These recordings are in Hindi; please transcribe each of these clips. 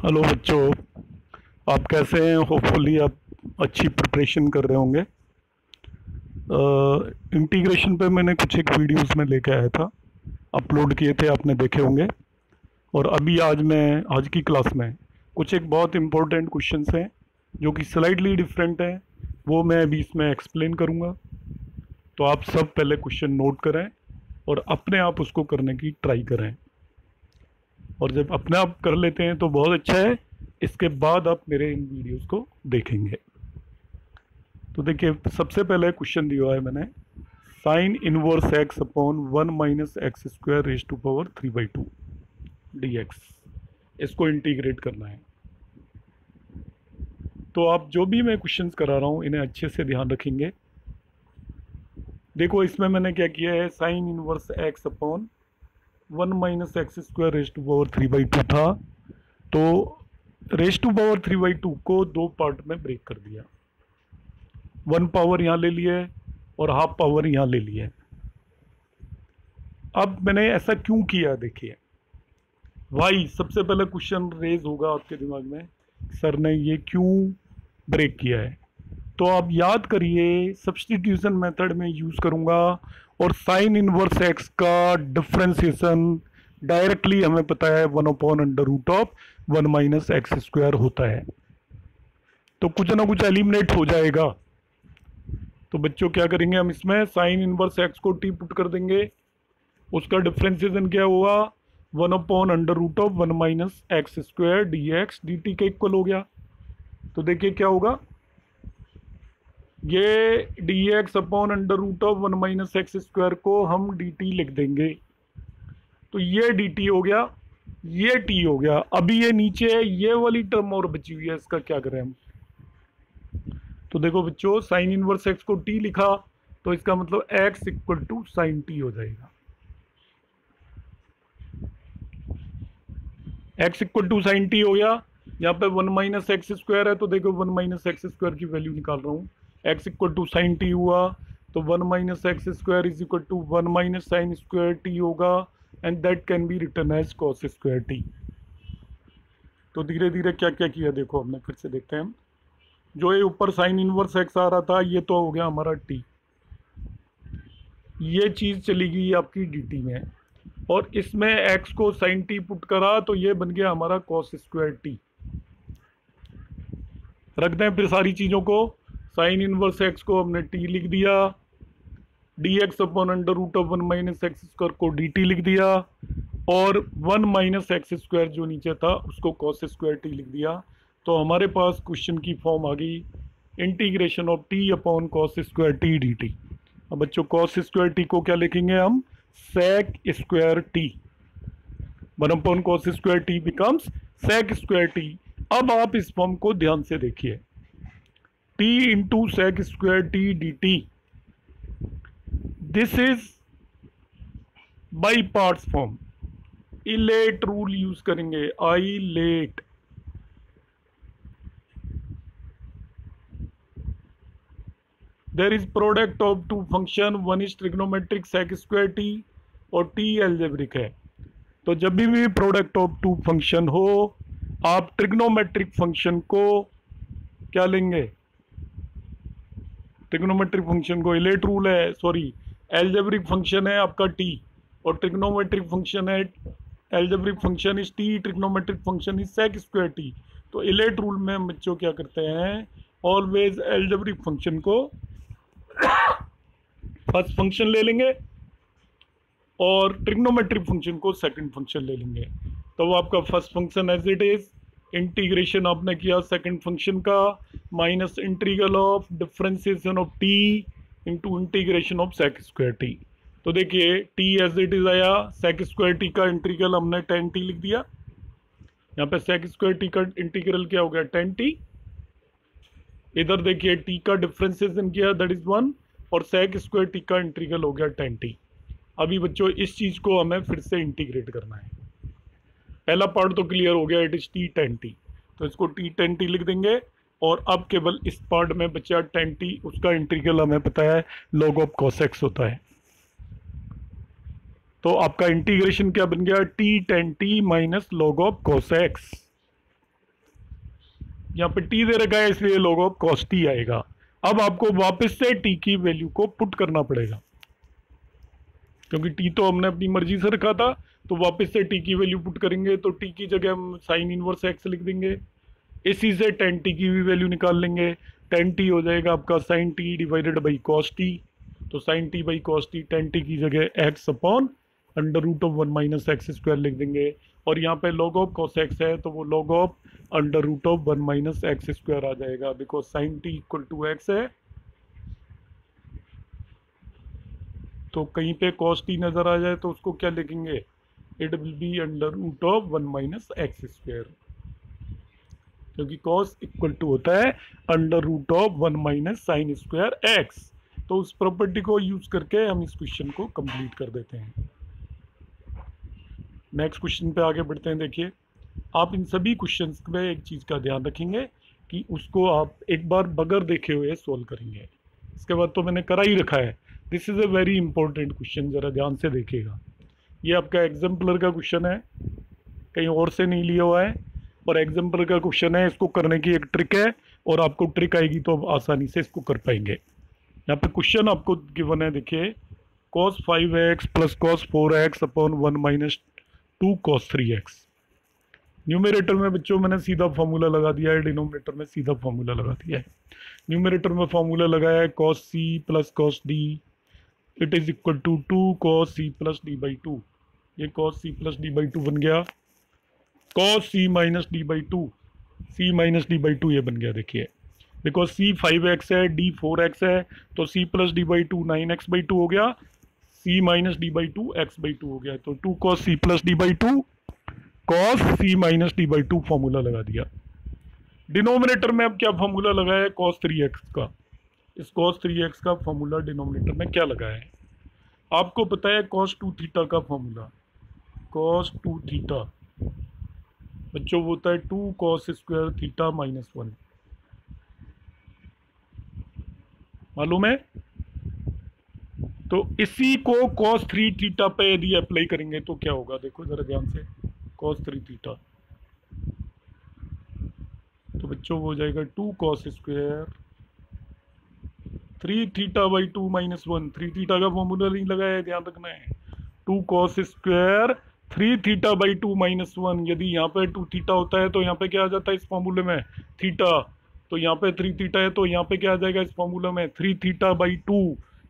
हेलो बच्चों, आप कैसे हैं? होपफुली आप अच्छी प्रिपरेशन कर रहे होंगे। इंटीग्रेशन पे मैंने कुछ एक वीडियोस में लेके आया था, अपलोड किए थे, आपने देखे होंगे। और अभी आज की क्लास में कुछ एक बहुत इम्पोर्टेंट क्वेश्चंस हैं जो कि स्लाइटली डिफरेंट हैं, वो मैं अभी इसमें एक्सप्लेन करूँगा। तो आप सब पहले क्वेश्चन नोट करें और अपने आप उसको करने की ट्राई करें। और जब अपने आप कर लेते हैं तो बहुत अच्छा है, इसके बाद आप मेरे इन वीडियोस को देखेंगे। तो देखिए, सबसे पहले क्वेश्चन दिया है मैंने, sine inverse x upon 1 - x² raise to power 3/2 dx। इसको इंटीग्रेट करना है। तो आप जो भी मैं क्वेश्चंस करा रहा हूँ इन्हें अच्छे से ध्यान रखेंगे। देखो, इसमें मैंने क्या किया है, sine inverse x upon 1 - x² raise to power 3/2 था, तो रेज टू पावर 3/2 को दो पार्ट में ब्रेक कर दिया। 1 पावर यहाँ ले लिया है और हाफ पावर यहाँ ले लिया है। अब मैंने ऐसा क्यों किया, देखिए वाई सबसे पहले क्वेश्चन रेज होगा आपके दिमाग में, सर ने ये क्यों ब्रेक किया है। तो आप याद करिए, सब्स्टिट्यूशन मेथड में यूज करूंगा और साइन इनवर्स एक्स का डिफरेंशिएशन डायरेक्टली हमें पता है 1/√1 - x² होता है, तो कुछ ना कुछ एलिमिनेट हो जाएगा। तो बच्चों क्या करेंगे, हम इसमें साइन इनवर्स एक्स को टी पुट कर देंगे, उसका डिफरेंशिएशन क्या हुआ, 1/√1 - x² dx dt के इक्वल हो गया। तो देखिए क्या होगा, ये dx अपॉन √1 - x² को हम dt लिख देंगे। तो ये dt हो गया, ये t हो गया। अभी ये नीचे ये वाली टर्म और बची हुई है, इसका क्या करें हम। तो देखो बच्चों, साइन इनवर्स एक्स को t लिखा तो इसका मतलब x equal to sine t हो जाएगा। x equal to sine t हो गया। यहाँ पे 1 - x² है, तो देखो 1 - x² की वैल्यू निकाल रहा हूँ। x equal to sine T हुआ, तो 1 - x² is equal to 1 - sine square T होगा, and that can be written as cos square T. तो धीरे धीरे क्या क्या किया देखो, हमने फिर से देखते हैं हम। जो ये ऊपर साइन इनवर्स एक्स आ रहा था, ये तो हो गया हमारा टी, ये चीज़ चली गई आपकी dt में, और इसमें x को साइन टी पुट करा तो ये बन गया हमारा कॉस स्क्वायर टी। रख दें फिर सारी चीज़ों को, साइन इनवर्स एक्स को हमने टी लिख दिया, dx अपॉन √1 - x² को dt लिख दिया, और 1 - x² जो नीचे था उसको कॉस स्क्वायर टी लिख दिया। तो हमारे पास क्वेश्चन की फॉर्म आ गई, integration of T upon cos square T dt। अब बच्चों, कॉस स्क्वायर टी को क्या लिखेंगे हम, sec square T. 1 upon cos square T becomes sec square T. अब आप इस फॉर्म को ध्यान से देखिए, T into sec square T D T, this is by parts form. ILATE rule use करेंगे, I late. There is product of two function, one is trigonometric sec square T और टी एल्जेब्रिक है। तो जब भी प्रोडक्ट ऑफ टू फंक्शन हो, आप ट्रिग्नोमेट्रिक फंक्शन को क्या लेंगे, ट्रिग्नोमेट्रिक फंक्शन को, इलेट रूल है, सॉरी, एल्जेब्रिक फंक्शन है आपका टी और ट्रिग्नोमेट्रिक फंक्शन है, algebraic function is t, trigonometric function is sec square T. तो इलेट रूल में हम बच्चों क्या करते हैं, ऑलवेज एल्जेब्रिक फंक्शन को फर्स्ट फंक्शन ले लेंगे और ट्रिग्नोमेट्रिक फंक्शन को सेकंड फंक्शन ले लेंगे। तो वो आपका first function as it is, integration आपने किया सेकंड फंक्शन का, minus integral of differentiation of t into integration of sec square T. तो देखिए, टी एज इट इज आया, सेक स्क्वायर टी का इंटीग्रल हमने tan t लिख दिया। यहाँ पे सेक स्क्वायर टी का इंटीग्रल क्या हो गया, tan t। इधर देखिए टी का डिफरेंशिएशन किया, दैट इज 1, और सेक स्क्वायर टी का इंटीग्रल हो गया tan t। अभी बच्चों इस चीज़ को हमें फिर से इंटीग्रेट करना है। पहला पार्ट तो क्लियर हो गया, it is T tan t, तो इसको टी tan t लिख देंगे। और अब केवल इस पार्ट में बचा tan t, उसका इंटीग्रल हमें पता है log ऑफ cos x होता है। तो आपका इंटीग्रेशन क्या बन गया, T tan t minus log of cos x। यहाँ पे टी दे रखा है इसलिए log ऑफ cos t आएगा। अब आपको वापस से टी की वैल्यू को पुट करना पड़ेगा, क्योंकि टी तो हमने अपनी मर्जी से रखा था, तो वापस से टी की वैल्यू पुट करेंगे तो टी की जगह हम साइन इनवर्स एक्स लिख देंगे। इसी से टेन टी की भी वैल्यू निकाल लेंगे। टेन टी हो जाएगा आपका sine T divided by cos T. तो sine T by cos T, tan T की जगह X upon under root of one minus x square लिख देंगे। और यहाँ पे लॉग ऑफ कॉस एक्स है तो वो log of under root of one minus x square आ जाएगा, because sine T equal to X है। तो कहीं पे कॉस टी नजर आ जाए तो उसको क्या लिखेंगे, it will be under root of one minus x square, क्योंकि कॉस इक्वल टू होता है under root of one minus sine square x. तो उस प्रॉपर्टी को यूज करके हम इस क्वेश्चन को कंप्लीट कर देते हैं। नेक्स्ट क्वेश्चन पे आगे बढ़ते हैं। देखिए, आप इन सभी क्वेश्चंस में एक चीज़ का ध्यान रखेंगे कि उसको आप एक बार बगैर देखे हुए सोल्व करेंगे। इसके बाद तो मैंने करा ही रखा है। This is a very important question, ज़रा ध्यान से देखिएगा। ये आपका एग्जाम्पलर का क्वेश्चन है, कहीं और से नहीं लिया हुआ है, और एग्जाम्पलर का क्वेश्चन है। इसको करने की एक ट्रिक है, और आपको ट्रिक आएगी तो आप आसानी से इसको कर पाएंगे। यहाँ पे क्वेश्चन आपको गिवन है, देखिए, cos 5x plus cos 4x upon 1 minus 2 cos 3x। Numerator में बच्चों मैंने सीधा फॉर्मूला लगा दिया है, डिनोमिनेटर में सीधा फॉर्मूला लगा दिया है। न्यूमरेटर में फॉर्मूला लगाया है cos c plus cos d, it is equal to 2 cos c plus d by 2। ये cos c plus d by 2 बन गया, cos c minus d by 2, c minus d by 2 ये बन गया। देखिए, बिकॉज c 5x है, d 4x है, तो c plus d by 2 9x by 2 हो गया, c minus d by 2 x by 2 हो गया। तो 2 cos c plus d by 2 cos c minus d by 2 formula लगा दिया। डिनोमिनेटर में अब क्या फॉर्मूला लगाया है, cos 3x का। इस cos 3x का फॉर्मूला डिनोमिनेटर में क्या लगाया है, आपको पता है cos 2 थीटा का फॉर्मूला। cos 2 थीटा बच्चों वो होता है 2 cos स्क्वायर थीटा माइनस 1, मालूम है। तो इसी को cos 3 थीटा पे यदि अप्लाई करेंगे तो क्या होगा, देखो जरा ध्यान से। cos 3 थीटा तो बच्चों वो हो जाएगा 2 cos square 3 theta by 2 minus 1। 3 theta का फॉर्मूला नहीं लगाया है, ध्यान रखना है। 2 cos square 3 theta by 2 minus 1। यदि यहाँ पे 2 थीटा होता है तो यहाँ पे क्या आ जाता है इस फॉर्मूले में, थीटा। तो यहाँ पे 3 थीटा है तो यहाँ पे क्या आ जाएगा इस फॉर्मूला में, 3 थीटा बाई 2।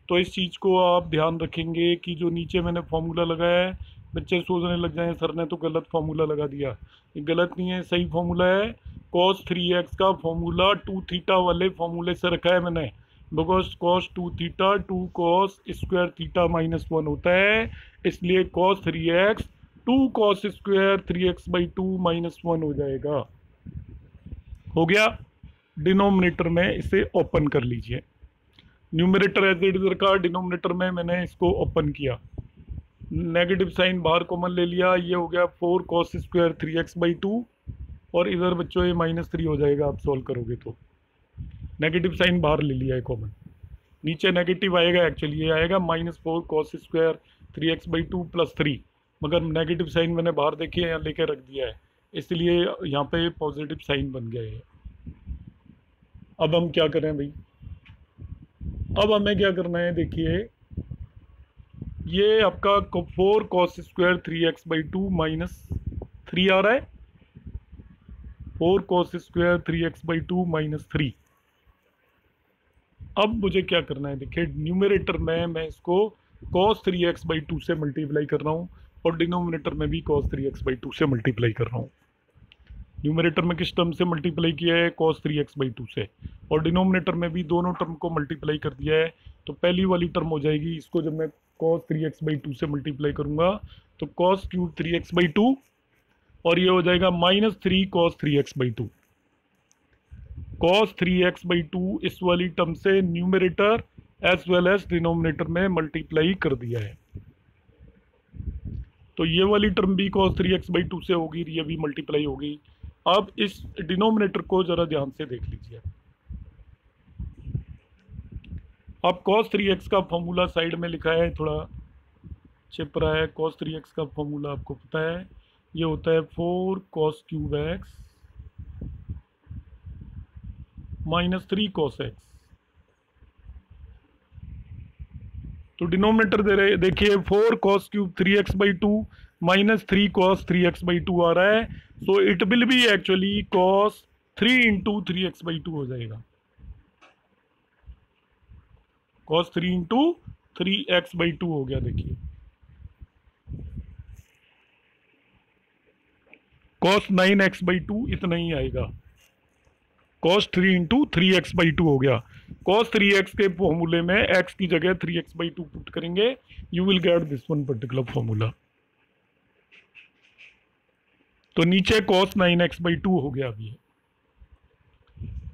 तो इस चीज़ को आप ध्यान रखेंगे कि जो नीचे मैंने फॉर्मूला लगाया है, बच्चे सोचने लग जाए सर ने तो गलत फॉर्मूला लगा दिया। ये गलत नहीं है, सही फॉर्मूला है। cos 3x का फॉर्मूला 2 थीटा वाले फॉर्मूले से रखा है मैंने, because cos 2 theta 2 cos square theta minus 1 होता है, इसलिए cos 3x 2 cos square 3x by 2 minus 1 हो जाएगा। हो गया। डिनोमिनेटर में इसे ओपन कर लीजिए। न्यूमरेटर एज इट इज रखा, डिनोमिनेटर में मैंने इसको ओपन किया, नेगेटिव साइन बाहर कॉमन ले लिया, ये हो गया 4 cos स्क्वायर 3x बाई 2, और इधर बच्चों ये -3 हो जाएगा आप सॉल्व करोगे तो। नेगेटिव साइन बाहर ले लिया है कॉमन, नीचे नेगेटिव आएगा, एक्चुअली ये आएगा -4 cos square 3x by 2 plus 3, मगर नेगेटिव साइन मैंने बाहर देखिए यहाँ लेके रख दिया है, इसलिए यहाँ पे पॉजिटिव साइन बन गया है। अब हम क्या करें भाई, अब हमें क्या करना है, देखिए ये आपका 4 cos square 3x by 2 minus 3 आ रहा है, 4 cos square 3x by 2 minus 3। अब मुझे क्या करना है, देखिए न्यूमरेटर में मैं इसको cos 3x बाई 2 से मल्टीप्लाई कर रहा हूँ, और डिनोमिनेटर में भी cos 3x बाई 2 से मल्टीप्लाई कर रहा हूँ। न्यूमरेटर में किस टर्म से मल्टीप्लाई किया है, cos 3x बाई 2 से, और डिनोमिनेटर में भी दोनों टर्म को मल्टीप्लाई कर दिया है। तो पहली वाली टर्म हो जाएगी, इसको जब मैं cos 3x बाई 2 से मल्टीप्लाई करूंगा तो cos क्यूब 3x बाई 2, और ये हो जाएगा -3 cos 3x by 2। cos 3x by 2 इस वाली टर्म से numerator as well as denominator में मल्टीप्लाई कर दिया है। तो ये वाली टर्म भी cos 3x बाई 2 से होगी, ये भी मल्टीप्लाई होगी। अब इस डिनोमिनेटर को जरा ध्यान से देख लीजिए। अब cos 3x का फॉर्मूला साइड में लिखा है, थोड़ा छिप रहा है। cos 3x का फॉर्मूला आपको पता है, ये होता है 4 cos cube x -3 cos x। तो डिनोमिनेटर दे रहे देखिए 4 cos cube 3x/2 -3 cos 3x/2 आ रहा है। So it will B actually cos 3 into 3x/2 हो जाएगा। cos 3 इंटू 3x/2 हो गया। देखिए cos 9x/2 इतना ही आएगा। cos 3 इंटू 3x/2 हो गया। cos 3x के फॉर्मूले में x की जगह 3x/2 पुट करेंगे, you will get this one particular formula. तो नीचे cos 9x/2 हो गया अभी।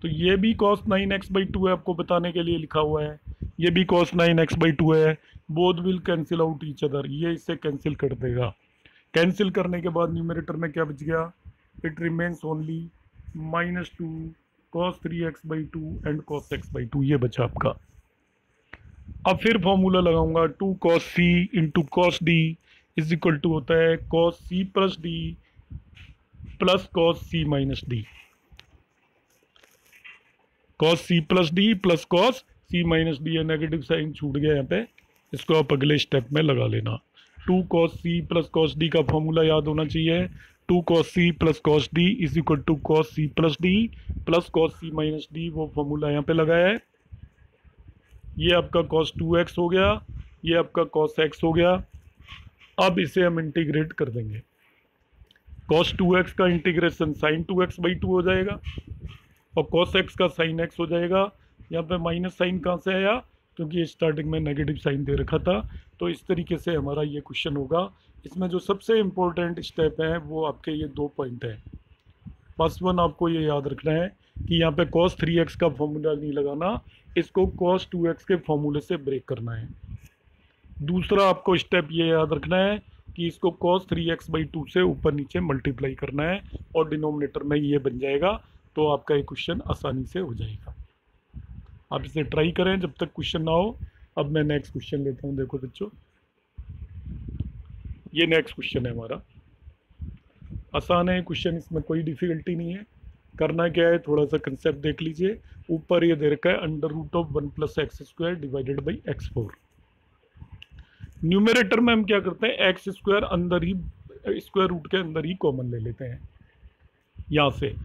तो ये भी cos 9x/2 है, आपको बताने के लिए लिखा हुआ है। ये भी cos 9x/2 है। Both will cancel out each other, ये इससे कैंसिल कर देगा। कैंसिल करने के बाद न्यूमरेटर में क्या बच गया? It remains only -2 cos 3x/2 and cos x/2, ये बचा आपका। अब फिर फॉर्मूला लगाऊंगा 2 cos c into cos d is equal to होता है cos c plus d plus cos c minus d. cos c plus d plus cos c minus d, negative sign छूट गया यहाँ पे, इसको आप अगले स्टेप में लगा लेना। 2 cos c plus cos d का फॉर्मूला याद होना चाहिए। 2 cos c plus cos d is equal to cos c plus d plus cos c minus d, वो फॉर्मूला यहाँ पे लगाया है। ये आपका cos 2x हो गया, ये आपका cos x हो गया। अब इसे हम इंटीग्रेट कर देंगे। cos 2x का इंटीग्रेशन sin 2x/2 हो जाएगा और cos x का sin x हो जाएगा। यहाँ पे माइनस साइन कहाँ से आया? क्योंकि स्टार्टिंग में नेगेटिव साइन दे रखा था। तो इस तरीके से हमारा ये क्वेश्चन होगा। इसमें जो सबसे इम्पोर्टेंट स्टेप है वो आपके ये 2 पॉइंट हैं। फर्स्ट वन आपको ये याद रखना है कि यहाँ पे cos 3x का फॉर्मूला नहीं लगाना, इसको cos 2x के फॉर्मूले से ब्रेक करना है। दूसरा आपको स्टेप ये याद रखना है कि इसको cos 3x/2 से ऊपर नीचे मल्टीप्लाई करना है और डिनोमिनेटर में ये बन जाएगा। तो आपका ये क्वेश्चन आसानी से हो जाएगा। आप इसे ट्राई करें जब तक क्वेश्चन ना हो। अब मैं नेक्स्ट क्वेश्चन लेता हूँ। देखो बच्चों, ये नेक्स्ट क्वेश्चन है हमारा। आसान है क्वेश्चन, इसमें कोई डिफिकल्टी नहीं है। करना क्या है, थोड़ा सा कंसेप्ट देख लीजिए। ऊपर ये दे रखा है √1 + x² divided by x4। Numerator में हम क्या करते हैं, x² अंदर ही स्क्वायर रूट के अंदर ही कॉमन ले लेते हैं। यहाँ से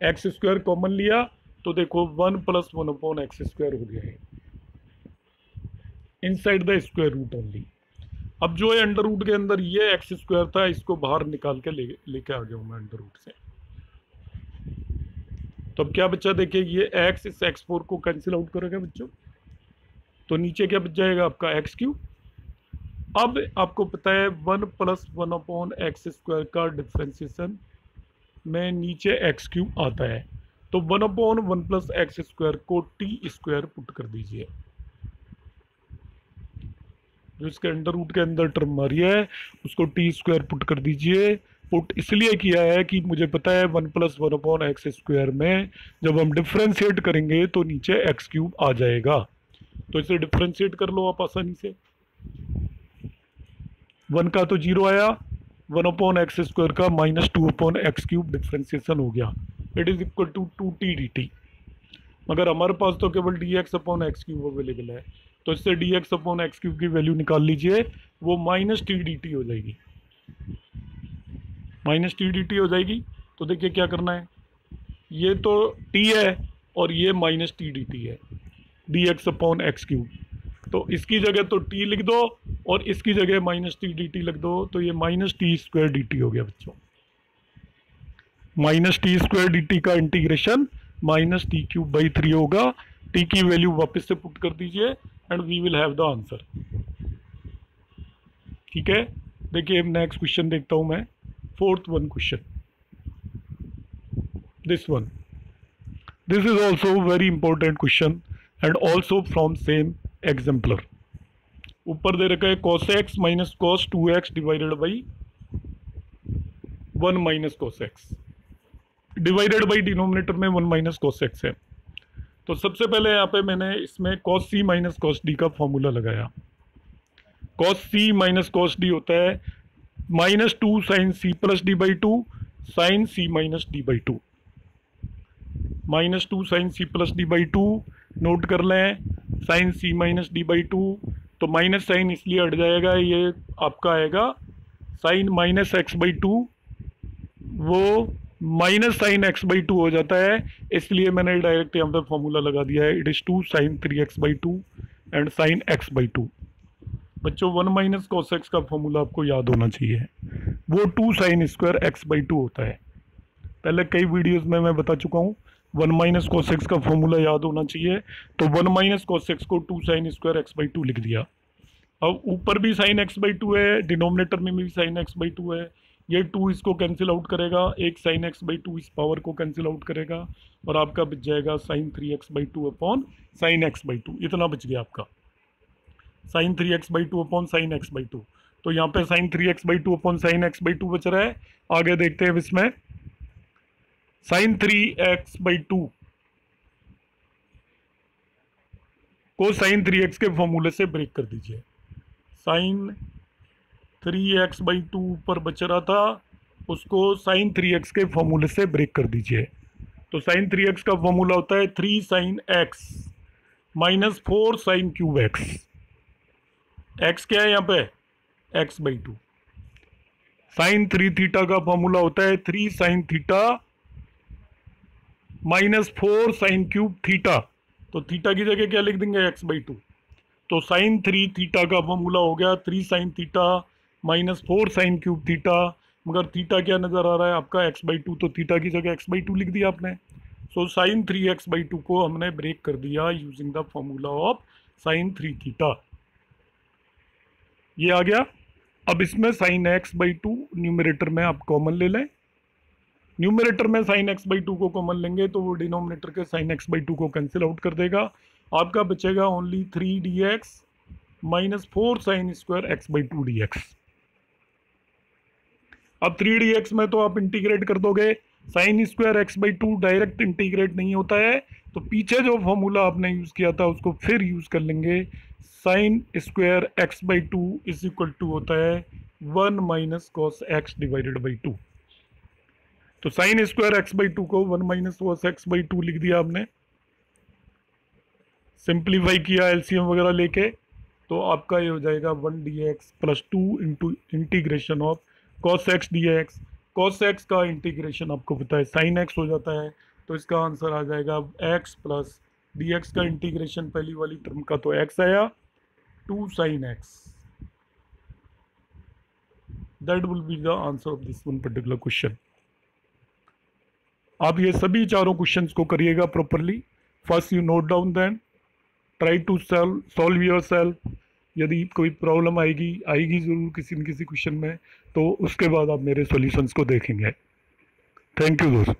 x² कॉमन लिया तो देखो 1 + 1/x² हो गया है inside the square root only. अब जो है अंडर रूट के अंदर ये x² था, इसको बाहर निकाल के लेके आ गया हूँ मैं अंडर रूट से। तो अब क्या बच्चा, देखिए ये x इस x4 को कैंसिल आउट करेगा बच्चों, तो नीचे क्या बच जाएगा आपका x3। अब आपको पता है 1 + 1/x² का डिफ्रेंसिएशन में नीचे x3 आता है। तो 1/1 + x² को t² पुट कर दीजिए। जो इसके अंडर रूट के अंदर टर्म आ रही है उसको t² पुट कर दीजिए। पुट इसलिए किया है कि मुझे पता है 1 + 1/x² में जब हम डिफ्रेंशिएट करेंगे तो नीचे x3 आ जाएगा। तो इसे डिफ्रेंशिएट कर लो आप आसानी से। 1 का तो 0 आया, 1/x² का -2/x3 डिफ्रेंशिएशन हो गया। It is equal to 2t dt। मगर हमारे पास तो केवल dx/x3 अवेलेबल है, तो इससे dx/x3 की वैल्यू निकाल लीजिए, वो -t dt हो जाएगी। -t dt हो जाएगी। तो देखिए क्या करना है, ये तो t है और ये -t dt है, dx/x3। तो इसकी जगह तो t लिख दो और इसकी जगह -t dt लिख दो, तो ये -t² dt हो गया बच्चों। -t² dt का इंटीग्रेशन -t³/3 होगा। t की वैल्यू वापस से पुट कर दीजिए and we will have the answer. ठीक है, देखिए नेक्स्ट क्वेश्चन देखता हूं मैं। 4th one question, this one, this is also very important question and also from same exemplar. ऊपर दे रखा है cos x - cos 2x divided by 1 - cos x, divided by denominator में 1 - cos x है। तो सबसे पहले यहाँ पे मैंने इसमें cos c - cos d का फॉर्मूला लगाया। cos c - cos d होता है -2 sin c + d/2 sin c - d/2। -2 sine C plus D by two, note कर लें sine C minus D by two, तो माइनस साइन इसलिए हट जाएगा, ये आपका आएगा sine minus X by two, वो minus sine x by two हो जाता है, इसलिए मैंने डायरेक्ट यहाँ पे फॉर्मूला लगा दिया है, it is 2 sine 3x by two and sine x by two. बच्चों 1 माइनस कॉस एक्स का फॉर्मूला आपको याद होना चाहिए, वो 2 sine square x by two होता है। पहले कई वीडियोस में मैं बता चुका हूँ 1 माइनस कॉस एक्स का फॉर्मूला याद होना चाहिए, तो 1 माइनस कॉस एक्स को 2 sine square x by two लिख दिया। अब ऊपर भी साइन एक्स बाई टू है, डिनोमिनेटर में भी साइन एक्स बाई टू है, ये 2 इसको कैंसिल आउट करेगा, एक साइन एक्स बाई टू इस पावर को कैंसिल आउट करेगा, और आपका बच जाएगा sine 3x by two upon sine x by two, इतना बच गया आपका sine 3x by two upon sine x by two. तो यहाँ पे sine 3x by two upon sine x by two बच रहा है। आगे देखते हैं इसमें साइन 3x बाई टू को साइन 3x के फॉर्मूले से ब्रेक कर दीजिए। साइन 3x बाई टू पर बच रहा था, उसको साइन 3x के फॉर्मूले से ब्रेक कर दीजिए। तो साइन 3x का फॉर्मूला होता है 3 sine x minus 4 sine cube x। x क्या है यहाँ पे, x by two. Sine 3 theta का फॉर्मूला होता है 3 sine theta minus 4 sine cube theta, तो थीटा की जगह क्या लिख देंगे, x बाई टू। तो साइन 3 थीटा का फॉर्मूला हो गया 3 sine theta minus 4 sine cube theta, मगर थीटा क्या नज़र आ रहा है आपका, x बाई टू, तो थीटा की जगह x बाई टू लिख दिया आपने। So sine 3x by two को हमने ब्रेक कर दिया using the formula of sine 3 theta, ये आ गया। अब इसमें sine x by two numerator में आप कॉमन ले लें, न्यूमरेटर में साइन x बाई टू को कॉमन लेंगे तो वो डिनोमिनेटर के साइन x बाई टू को कैंसिल आउट कर देगा, आपका बचेगा ओनली 3 dx माइनस 4 sine square x by two d x. अब 3 dx में तो आप इंटीग्रेट कर दोगे, sign square x by to direct integrate नहीं होता है, तो पीछे जो फॉर्मूला आपने यूज़ किया था उसको फिर यूज़ कर लेंगे। Sine square x by two is equal to होता है 1 minus cos x divided by two. तो sine square x by two को 1 minus cos x by two लिख दिया आपने, सिंप्लीफाई किया एलसीएम वगैरह लेके, तो आपका ये हो जाएगा 1 dx plus 2 into integration of cos x D x. Cos x का इंटीग्रेशन आपको पता है साइन एक्स हो जाता है, तो इसका आंसर आ जाएगा x प्लस डी एक्स का इंटीग्रेशन, पहली वाली टर्म का तो x आया 2 sine x. That will be the answer of this one particular question. आप ये सभी चारों क्वेश्चंस को करिएगा properly, first you note down, then try to solve yourself. यदि कोई प्रॉब्लम आएगी ज़रूर किसी न किसी क्वेश्चन में, तो उसके बाद आप मेरे सॉल्यूशंस को देखेंगे। थैंक यू दोस्त।